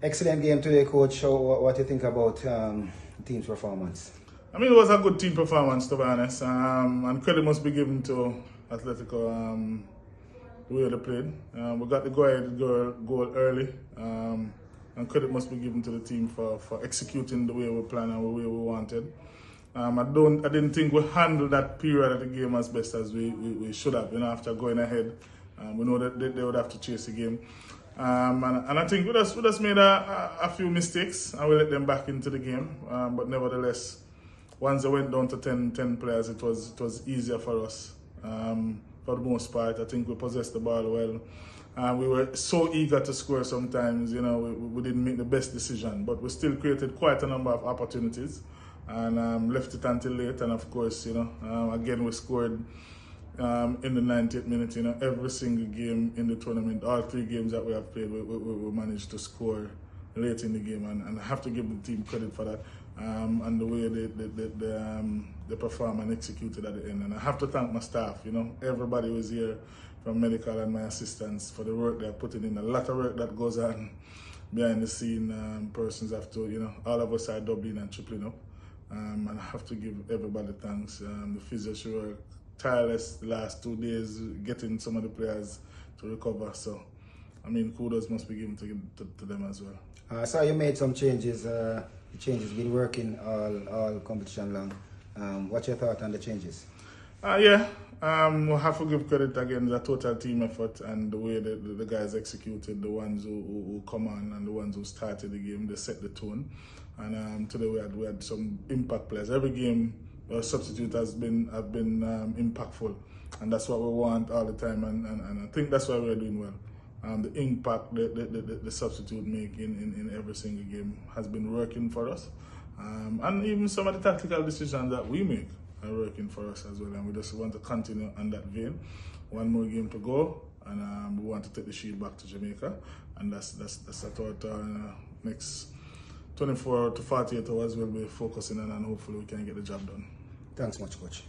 Excellent game today, Coach. So what do you think about the team's performance? I mean, it was a good team performance, to be honest. And credit must be given to Atletico, the way they played. We got the goal early. And credit must be given to the team for executing the way we planned and the way we wanted. I didn't think we handled that period of the game as best as we should have. After going ahead, we know that they would have to chase the game. And I think we just made a few mistakes and we let them back into the game. But nevertheless, once they went down to 10 players, it was easier for us. For the most part, I think we possessed the ball well. We were so eager to score sometimes, we didn't make the best decision, but we still created quite a number of opportunities and left it until late. And of course, again, we scored in the 90th minute. Every single game in the tournament, all 3 games that we have played, we managed to score late in the game, and I have to give the team credit for that and the way they performed and executed at the end. And I have to thank my staff. Everybody was here, from medical and my assistants, for the work they're putting in. A lot of work that goes on behind the scene. Persons have to, all of us are doubling and tripling up. And I have to give everybody thanks. The physios were tireless the last 2 days, getting some of the players to recover. So, I mean, kudos must be given to them as well. I saw you made some changes. The changes been working all competition long. What's your thought on the changes? We'll have to give credit again to the total team effort and the way the guys executed, the ones who come on and the ones who started the game. They set the tone. And today we had some impact players. Every game, our substitute have been impactful, and that's what we want all the time. And I think that's why we're doing well. The impact the substitute make in every single game has been working for us. And even some of the tactical decisions that we make are working for us as well. And we just want to continue on that vein. One more game to go, and we want to take the shield back to Jamaica. And that's what next 24 to 48 hours we'll be focusing on, and hopefully we can get the job done. Thanks much, Coach.